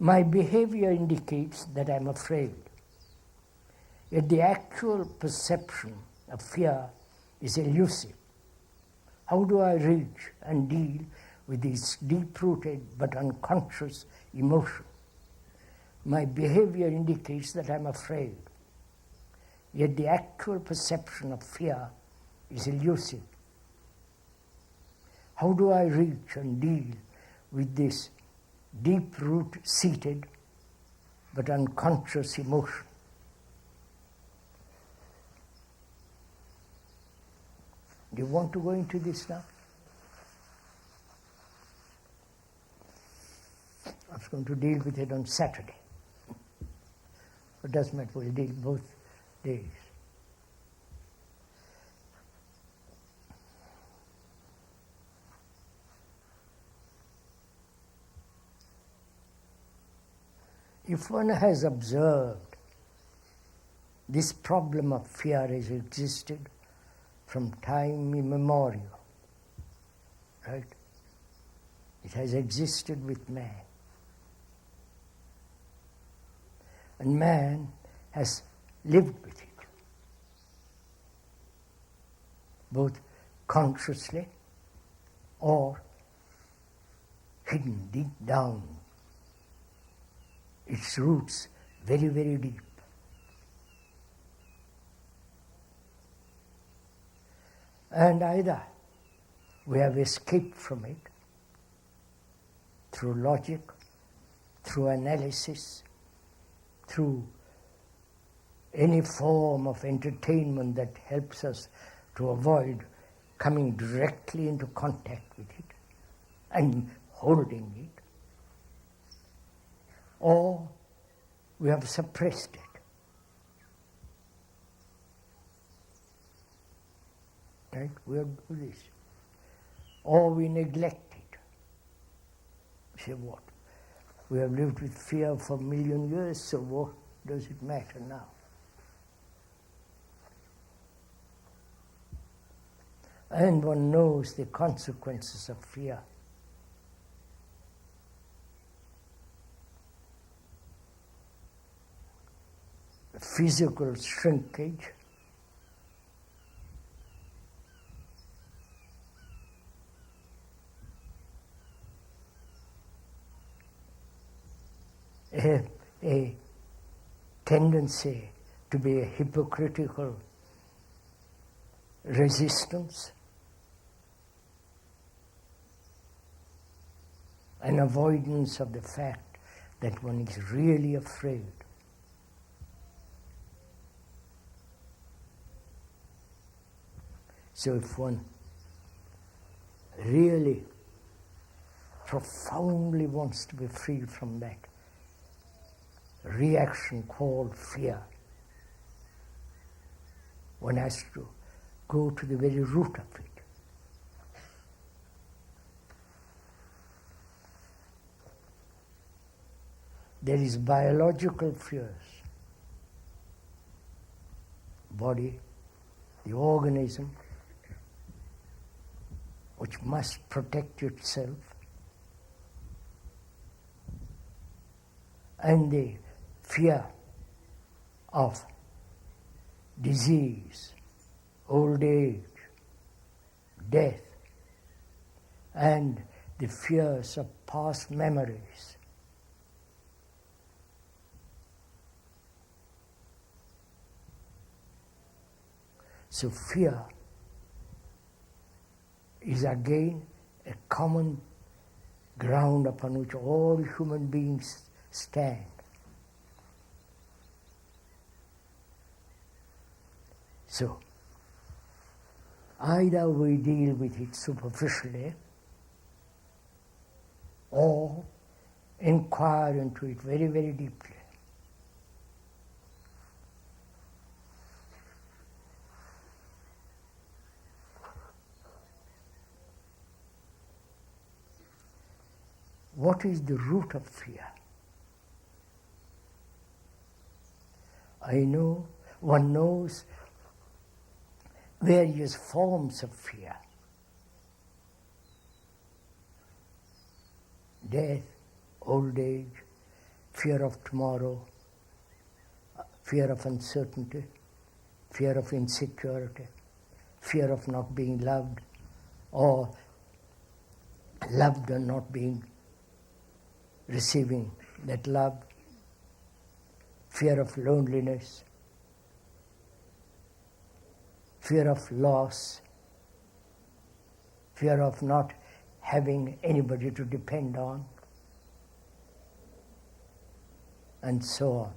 My behavior indicates that I'm afraid. Yet the actual perception of fear is elusive. How do I reach and deal with this deep-rooted but unconscious emotion? My behavior indicates that I'm afraid. Yet the actual perception of fear is elusive. How do I reach and deal with this deep-seated but unconscious emotion? Do you want to go into this now? I was going to deal with it on Saturday. It doesn't matter, we'll deal both days. If one has observed this problem of fear has existed from time immemorial, right? It has existed with man. And man has lived with it, both consciously or hidden deep down. Its roots very, very deep. And either we have escaped from it through logic, through analysis, through any form of entertainment that helps us to avoid coming directly into contact with it and holding it, or we have suppressed it. Right? We have to do this. Or we neglect it. Say what? We have lived with fear for a million years, so what does it matter now? And one knows the consequences of fear. Physical shrinkage, a tendency to be a hypocritical resistance, an avoidance of the fact that one is really afraid. So if one really profoundly wants to be free from that reaction called fear, one has to go to the very root of it. There is biological fears. Body, the organism, which must protect itself, and the fear of disease, old age, death, and the fears of past memories. So fear is again a common ground upon which all human beings stand. So, either we deal with it superficially or inquire into it very, very deeply. What is the root of fear? One knows various forms of fear. Death, old age, fear of tomorrow, fear of uncertainty, fear of insecurity, fear of not being loved, or loved and not being receiving that love, fear of loneliness, fear of loss, fear of not having anybody to depend on, and so on.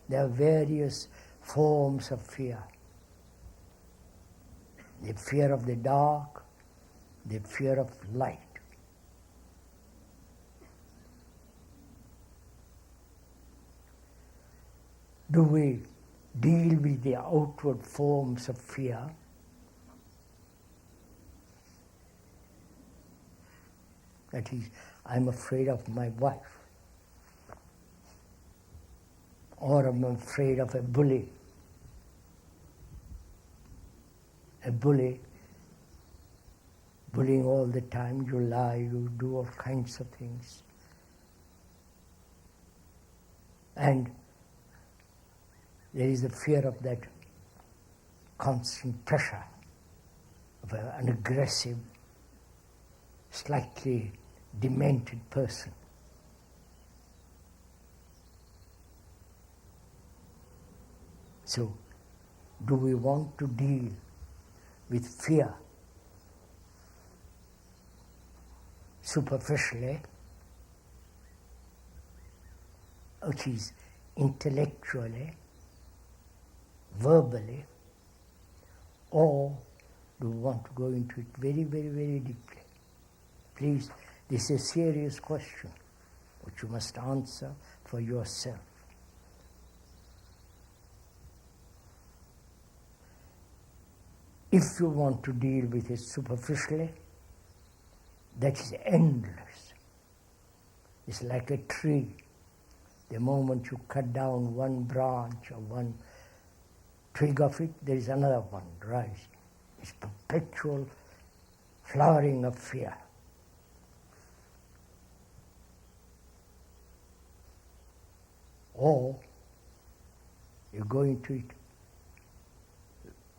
There are various forms of fear. The fear of the dark, the fear of light. Do we deal with the outward forms of fear? That is, I'm afraid of my wife, or I'm afraid of a bully. A bully, bullying all the time, you lie, you do all kinds of things. And there is the fear of that constant pressure of an aggressive, slightly demented person. So, do we want to deal with fear superficially, which is intellectually, verbally, or do we want to go into it very, very, very deeply? Please, this is a serious question which you must answer for yourself. If you want to deal with it superficially, that is endless. It's like a tree. The moment you cut down one branch or one twig of it, there is another one rising. It's perpetual flowering of fear. Or you go into it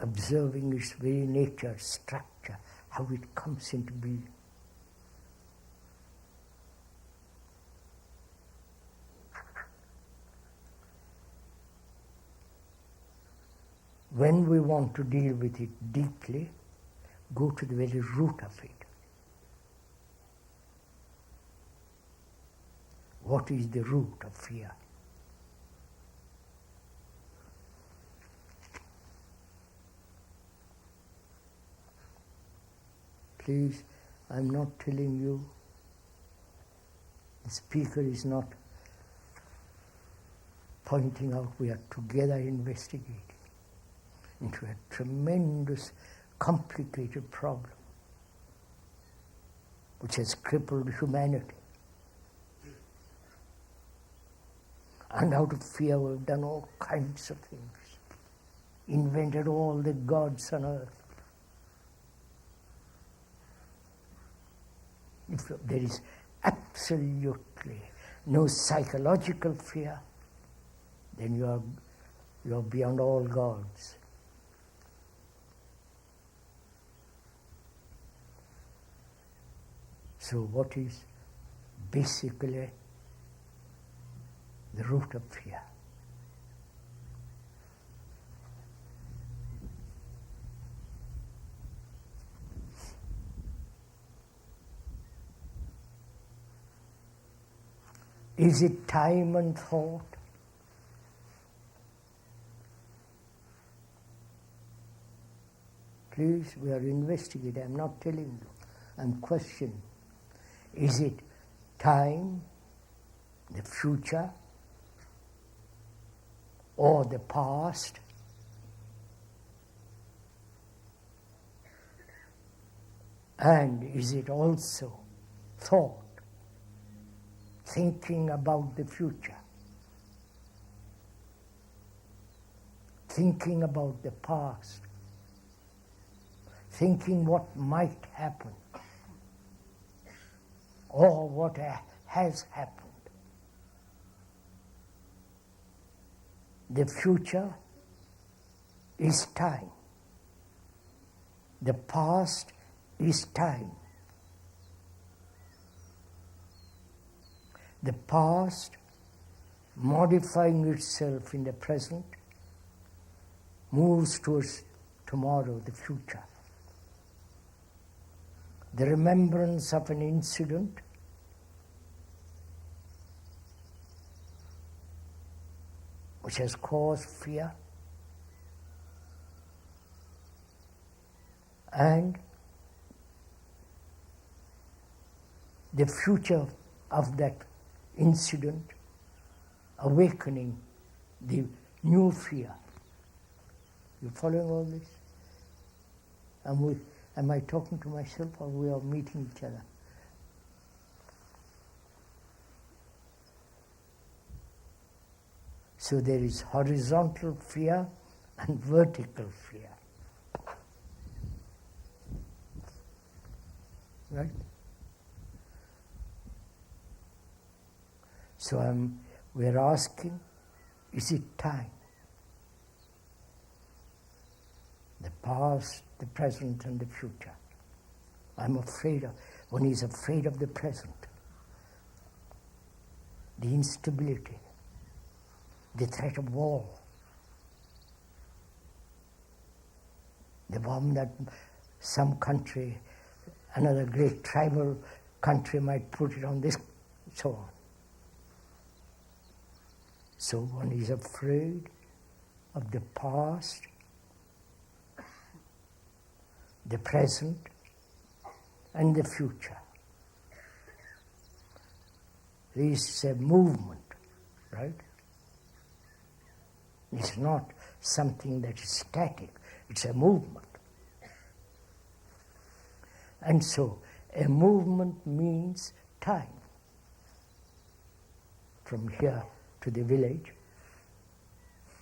observing its very nature, structure, how it comes into being. When we want to deal with it deeply, go to the very root of it. What is the root of fear? Please, I'm not telling you, the speaker is not pointing out, we are together investigating into a tremendous, complicated problem which has crippled humanity. And out of fear we've done all kinds of things, invented all the gods on earth. If there is absolutely no psychological fear, then you are beyond all gods. So what is basically the root of fear? Is it time and thought? Please, we are investigating. I'm not telling you. I'm questioning. Is it time, the future, or the past? And is it also thought? Thinking about the future, thinking about the past, thinking what might happen, or what has happened. The future is time. The past is time. The past, modifying itself in the present, moves towards tomorrow, the future. The remembrance of an incident which has caused fear, and the future of that incident awakening the new fear. You following all this? Am I talking to myself, or we are meeting each other? So there is horizontal fear and vertical fear. Right? So we're asking, is it time? The past, the present, and the future. I'm afraid of, one is afraid of the present, the instability, the threat of war, the bomb that some country, another great tribal country might put it on this, so on. So one is afraid of the past, the present, and the future. This is a movement, right? It's not something that is static, it's a movement. And so, a movement means time. From here to the village,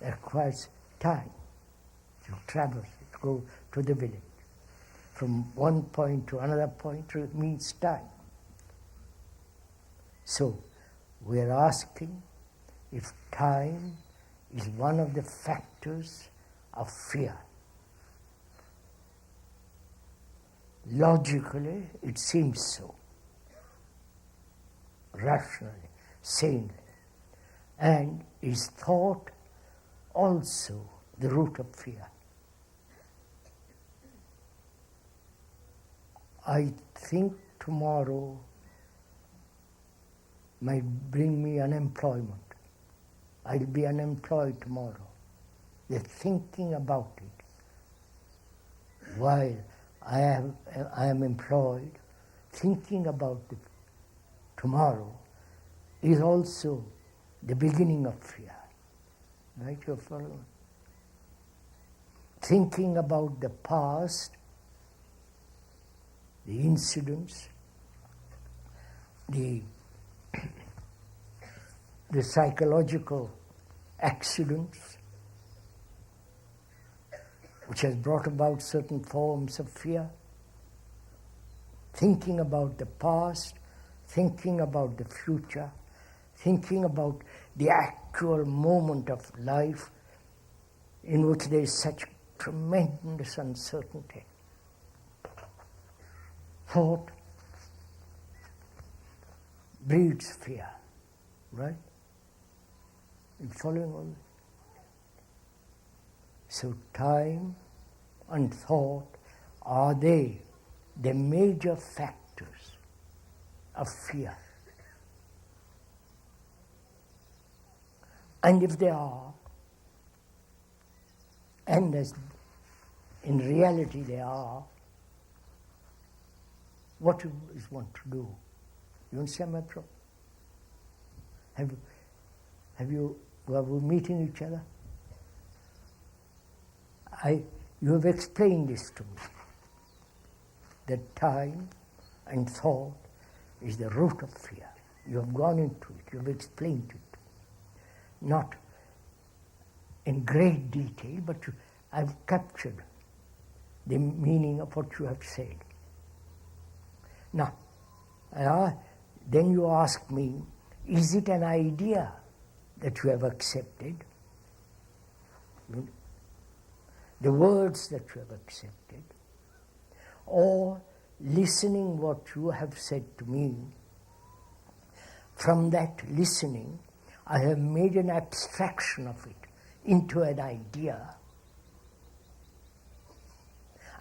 it requires time to travel, to go to the village. From one point to another point, it means time. So, we are asking if time is one of the factors of fear. Logically, it seems so. Rationally, sanely. And is thought also the root of fear? I think tomorrow might bring me unemployment. I'll be unemployed tomorrow. They're thinking about it. While I am employed, thinking about it tomorrow is also the beginning of fear. Right, you're following? Thinking about the past, the incidents, the psychological accidents which has brought about certain forms of fear. Thinking about the past, thinking about the future, thinking about the actual moment of life in which there is such tremendous uncertainty. Thought breeds fear, right? You following all this? So time and thought, are they the major factors of fear? And if they are, and as in reality they are, what is one to do? You understand my problem? Are we meeting each other? You have explained this to me, that time and thought is the root of fear. You have gone into it, you have explained it. Not in great detail, but I've captured the meaning of what you have said. Now, then you ask me, is it an idea that you have accepted? the words that you have accepted, or listening what you have said to me. From that listening, I have made an abstraction of it into an idea,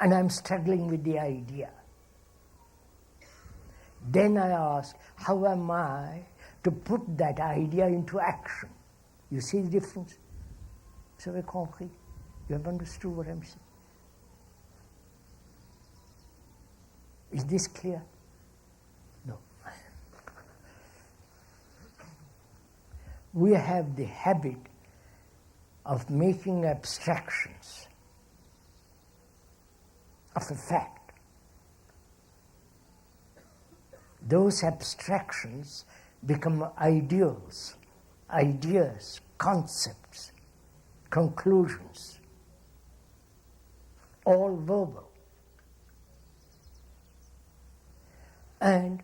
and I'm struggling with the idea. Then I ask, how am I to put that idea into action? You see the difference? Vous avez compris? You have understood what I'm saying? Is this clear? No. We have the habit of making abstractions of a fact. Those abstractions become ideals, ideas, concepts, conclusions, all verbal. And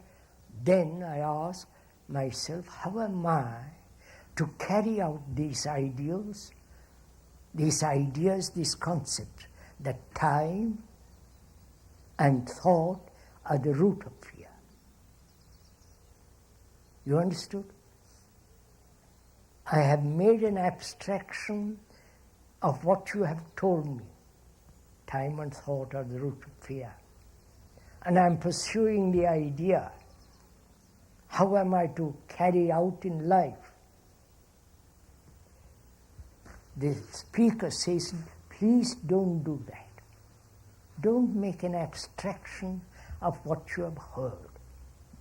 then I ask myself, how am I to carry out these ideals, these ideas, these concepts, that time and thought are the root of fear? You understood? I have made an abstraction of what you have told me. Time and thought are the root of fear. And I'm pursuing the idea. How am I to carry out in life? The speaker says, please don't do that. Don't make an abstraction of what you have heard.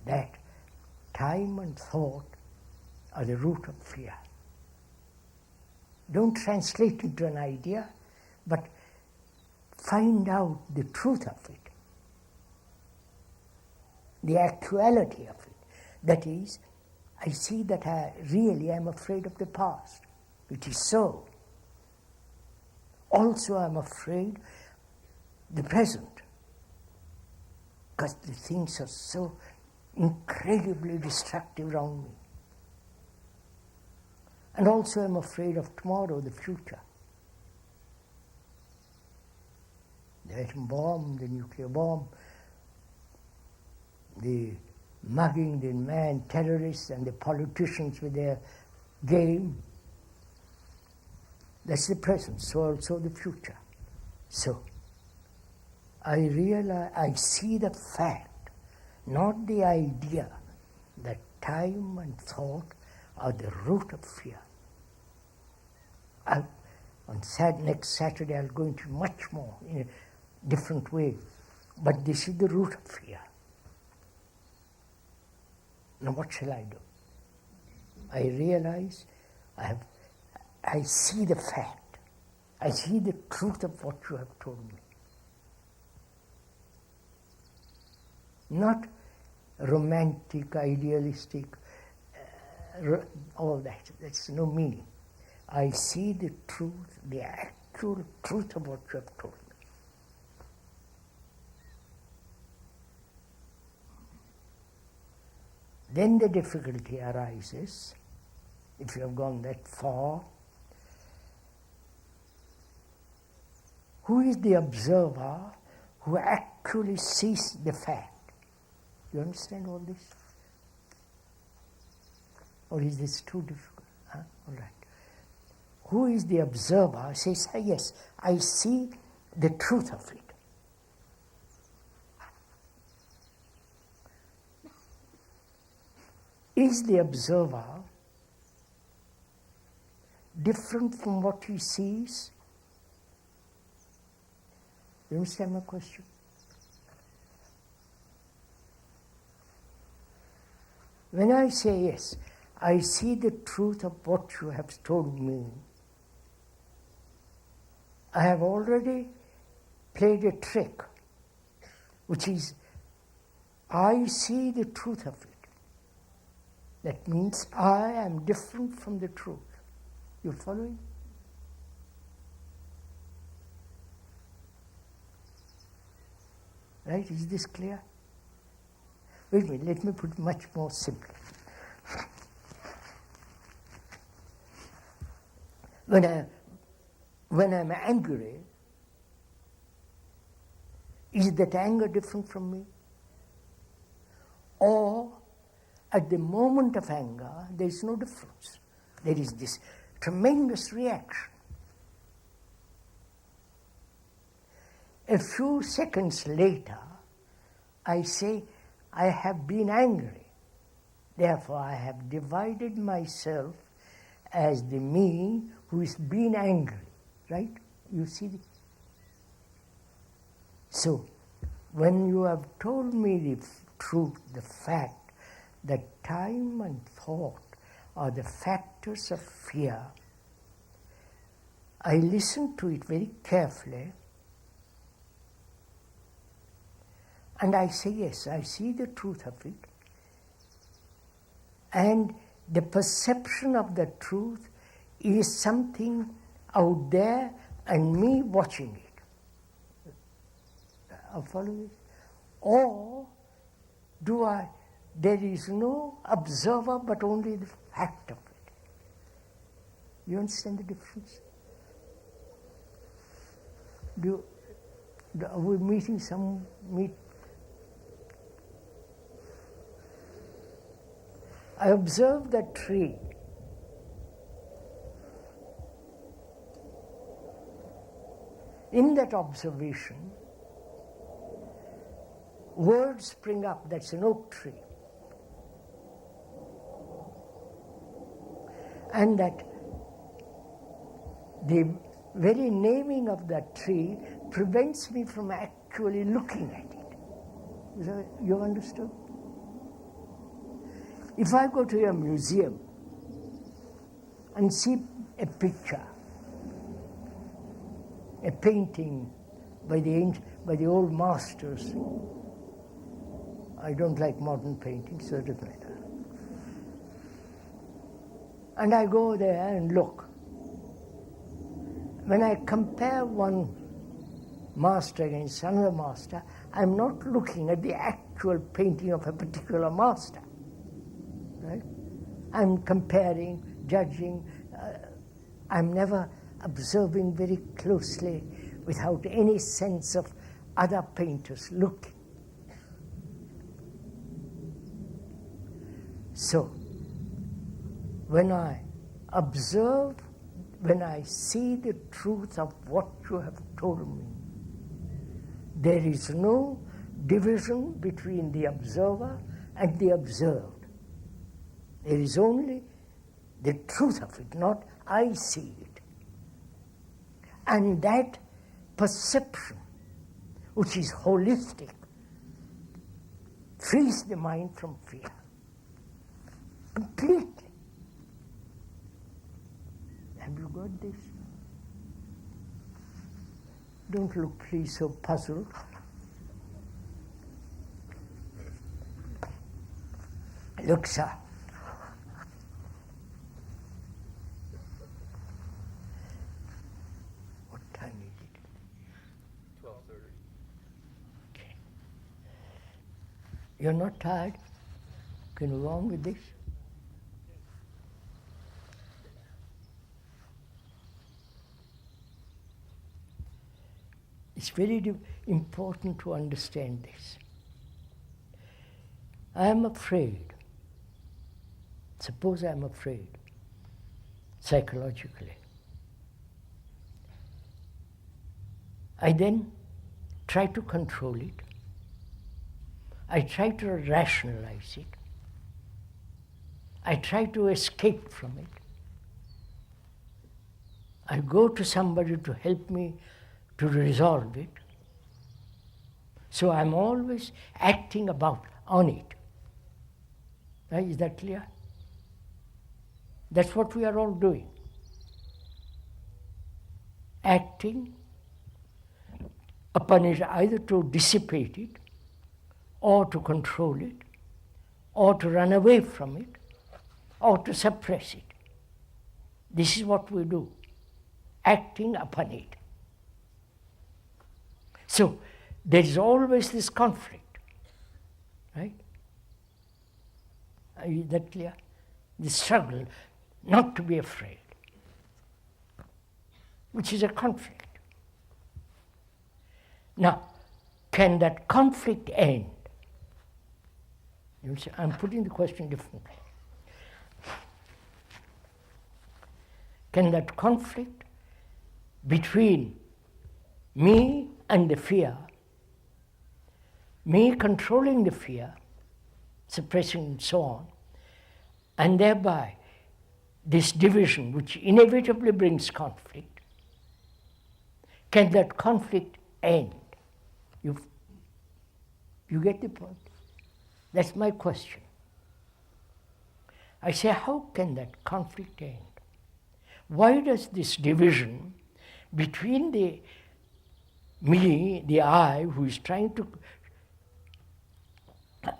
That time and thought are the root of fear. Don't translate it into an idea, but find out the truth of it, the actuality of it. That is, I see that I really am afraid of the past, which is so. Also, I'm afraid the present, because the things are so incredibly destructive around me. And also I'm afraid of tomorrow, the future. The atom bomb, the nuclear bomb, the mugging, the man terrorists and the politicians with their game. That's the present, so also the future. So, I realize, I see the fact, not the idea, that time and thought are the root of fear. Next Saturday I'll go into much more in a different way. But this is the root of fear. Now what shall I do? I realize I see the fact. I see the truth of what you have told me. Not romantic, idealistic, all that. That's no meaning. I see the truth, the actual truth of what you have told me. Then the difficulty arises, if you have gone that far. Who is the observer who actually sees the fact? You understand all this? Or is this too difficult? Huh? All right. Who is the observer? Says, yes, I see the truth of it. Is the observer different from what he sees? You understand my question? When I say yes, I see the truth of what you have told me, I have already played a trick, which is, I see the truth of it. That means I am different from the truth. You following? Right? Is this clear? Wait a minute, let me put it much more simply. when I'm angry, is that anger different from me? Or at the moment of anger, there is no difference. There is this tremendous reaction. A few seconds later, I say, I have been angry. Therefore, I have divided myself as the me who is being angry. Right? You see? So, when you have told me the truth, the fact that time and thought are the factors of fear, I listen to it very carefully. And I say, yes, I see the truth of it. And the perception of the truth is something out there and me watching it. I follow this? Or there is no observer but only the fact of it. You understand the difference? Are we meeting I observe that tree. In that observation, words spring up. That's an oak tree. And that the very naming of that tree prevents me from actually looking at it. You understood? If I go to a museum and see a picture, a painting by the old masters, I don't like modern painting, so it doesn't matter. And I go there and look. When I compare one master against another master, I'm not looking at the actual painting of a particular master. Right? I'm comparing, judging. I'm never observing very closely without any sense of other painters looking. So, when I observe, when I see the truth of what you have told me, there is no division between the observer and the observed. There is only the truth of it, not I see it. And that perception, which is holistic, frees the mind from fear. Completely. Have you got this? Don't look, please, so puzzled. Look, sir. What time is it? 12:30. Okay. You're not tired? Can you go on with this? It's very important to understand this. I am afraid. Suppose I am afraid, psychologically. I then try to control it. I try to rationalize it. I try to escape from it. I go to somebody to help me to resolve it. So I'm always acting on it. Is that clear? That's what we are all doing. Acting upon it either to dissipate it, or to control it, or to run away from it, or to suppress it. This is what we do, acting upon it. So there is always this conflict, right? Is that clear? The struggle not to be afraid. which is a conflict. Now, can that conflict end? You see, I'm putting the question differently. Can that conflict between me and the fear, me controlling the fear, suppressing and so on, and thereby this division which inevitably brings conflict, can that conflict end? You get the point? That's my question. I say, how can that conflict end? Why does this division between the me, the I, who is trying to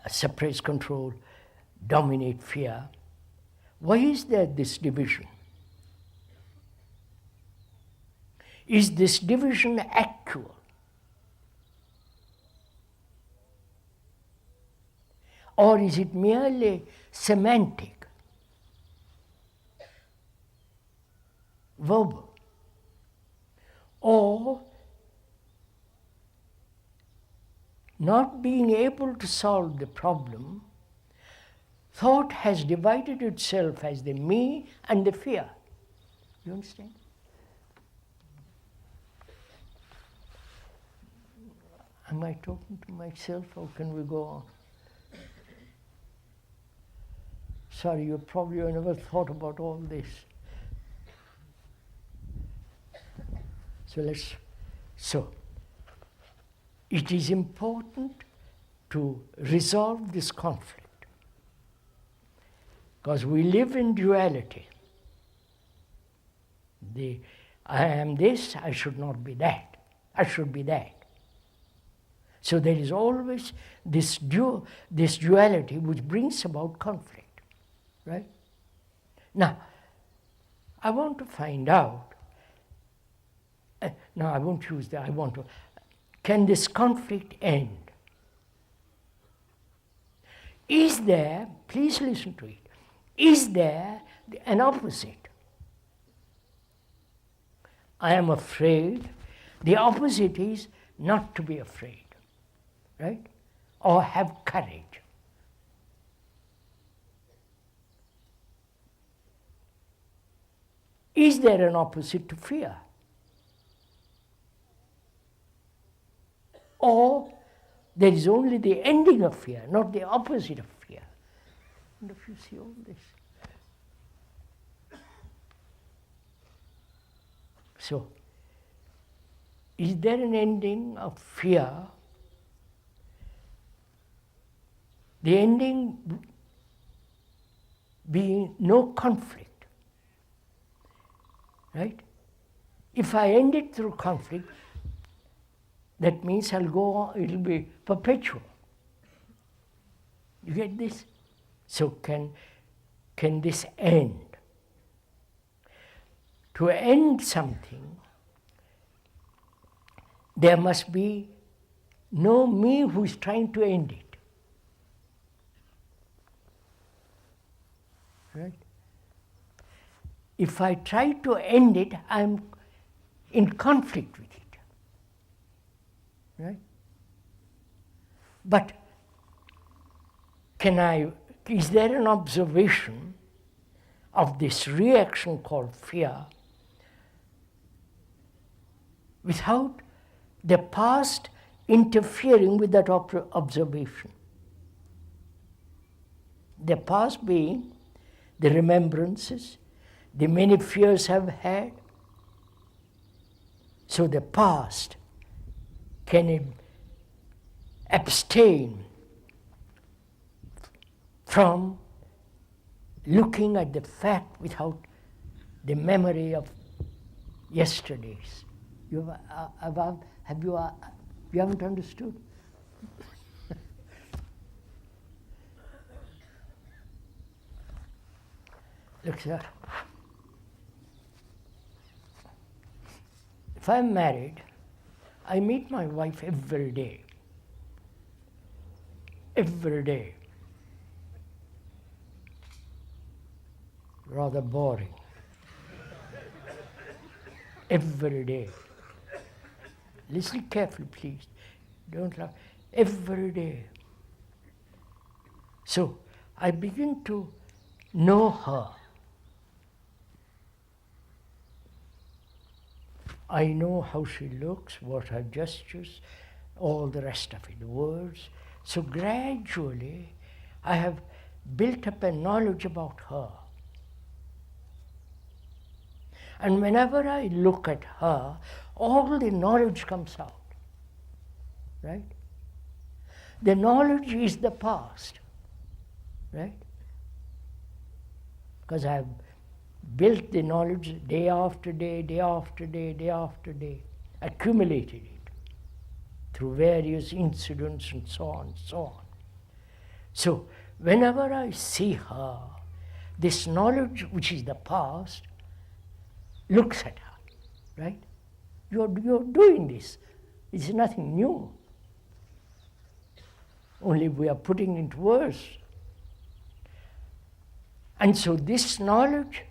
suppress, control, dominate fear, why is there this division? Is this division actual? Or is it merely semantic, verbal? Or not being able to solve the problem, thought has divided itself as the me and the fear. You understand? Am I talking to myself, or can we go on? Sorry, you probably never thought about all this. So it is important to resolve this conflict, because we live in duality. I am this, I should not be that. I should be that. So there is always this duality which brings about conflict, right? Now, I want to find out, no, I won't use that, can this conflict end? Is there, please listen to it, is there an opposite? I am afraid. The opposite is not to be afraid, right? Or have courage. Is there an opposite to fear? Or there is only the ending of fear, not the opposite of fear. And if you see all this. So, is there an ending of fear? The ending being no conflict, right? If I end it through conflict, that means I'll go on, it'll be perpetual. You get this? So can this end? To end something, there must be no me who is trying to end it. Right? If I try to end it, I'm in conflict with it. Right? But is there an observation of this reaction called fear without the past interfering with that observation? The past being the remembrances, the many fears I've had. So the past, can it abstain from looking at the fact without the memory of yesterdays? You haven't understood? Look, sir. If I'm married, I meet my wife every day. Every day. Rather boring. every day. Listen carefully, please. Don't laugh. Every day. So I begin to know her. I know how she looks, what her gestures, all the rest of it, the words. So gradually, I have built up a knowledge about her. And whenever I look at her, all the knowledge comes out, right? The knowledge is the past, right? Because I have built the knowledge day after day, day after day, day after day, accumulated it through various incidents and so on and so on. So whenever I see her, this knowledge, which is the past, looks at her, right? You're doing this. It's nothing new. Only we are putting into words. And so this knowledge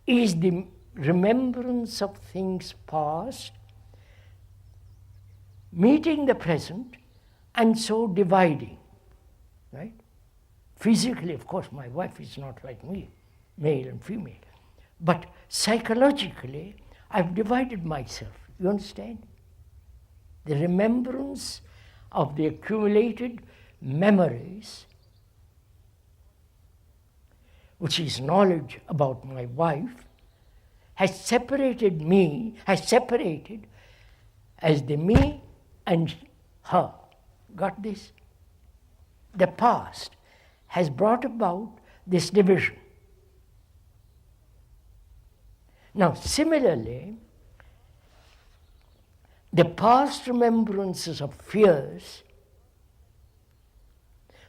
is the remembrance of things past, meeting the present, and so dividing, right? Physically, of course, my wife is not like me, male and female. But psychologically, I've divided myself. You understand? The remembrance of the accumulated memories, which is knowledge about my wife, has separated me, has separated as the me and her. Got this? The past has brought about this division. Now, similarly, the past remembrances of fears,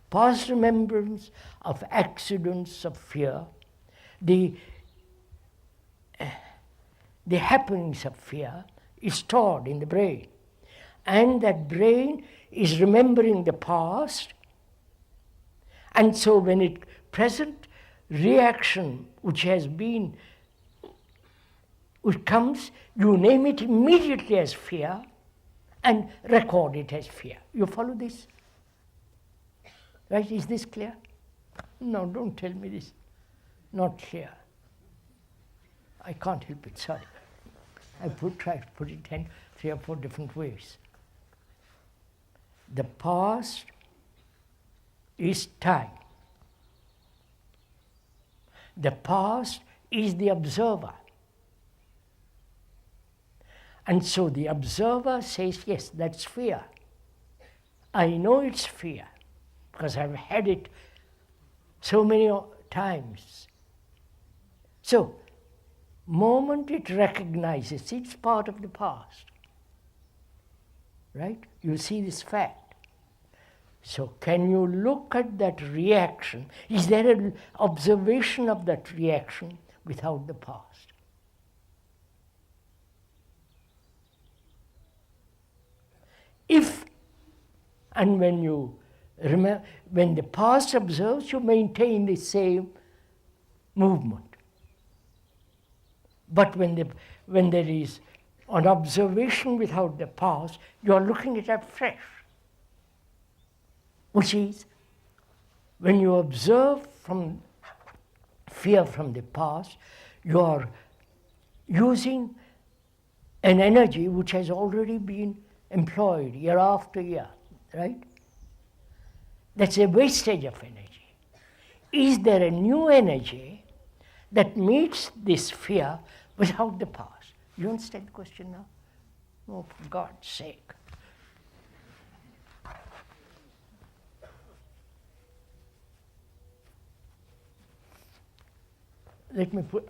past remembrance of accidents of fear, the happenings of fear is stored in the brain. And that brain is remembering the past. And so when it present reaction which comes, you name it immediately as fear and record it as fear. You follow this? Right? Is this clear? No, don't tell me this. Not clear. I can't help it, sorry. I try to put it in 3 or 4 different ways. The past is time. The past is the observer. And so the observer says, yes, that's fear. I know it's fear because I've had it so many times. So, moment it recognizes it's part of the past, right? You see this fact. So can you look at that reaction? Is there an observation of that reaction without the past? If and when you remember, when the past observes, you maintain the same movement. But when there is an observation without the past, you are looking at it afresh. Which is, when you observe from fear from the past, you are using an energy which has already been employed year after year, right? That's a wastage of energy. Is there a new energy that meets this fear without the past? You understand the question now? Oh, for God's sake. Let me put...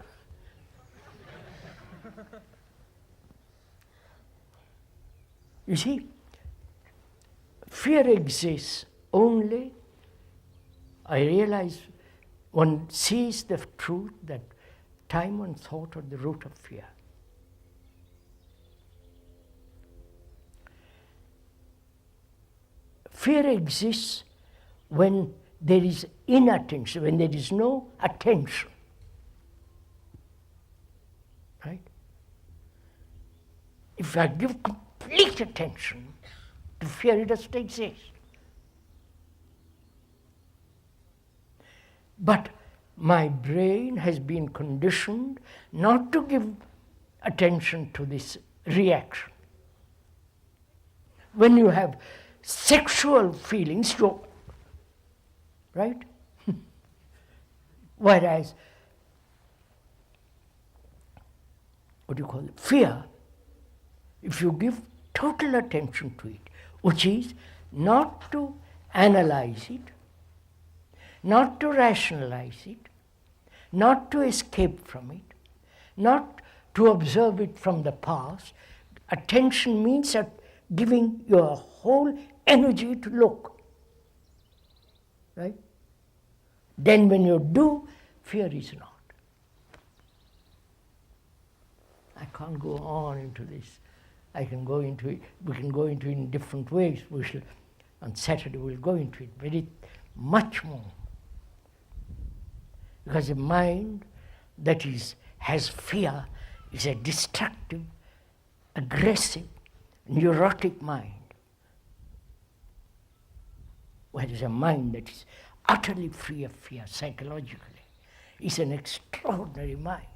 You see, fear exists only, I realize one sees the truth that time and thought are the root of fear. Fear exists when there is inattention, when there is no attention. Right? If I give complete attention to fear, it doesn't exist. But my brain has been conditioned not to give attention to this reaction. When you have sexual feelings, you're right? Whereas, what do you call it? Fear, if you give total attention to it, which is not to analyze it, not to rationalize it, not to escape from it, not to observe it from the past. Attention means giving your whole energy to look. Right? Then when you do, fear is not. I can't go on into this. I can go into it. We can go into it in different ways. On Saturday we'll go into it very much more. Because a mind that has fear is a destructive, aggressive, neurotic mind. Whereas a mind that is utterly free of fear psychologically is an extraordinary mind.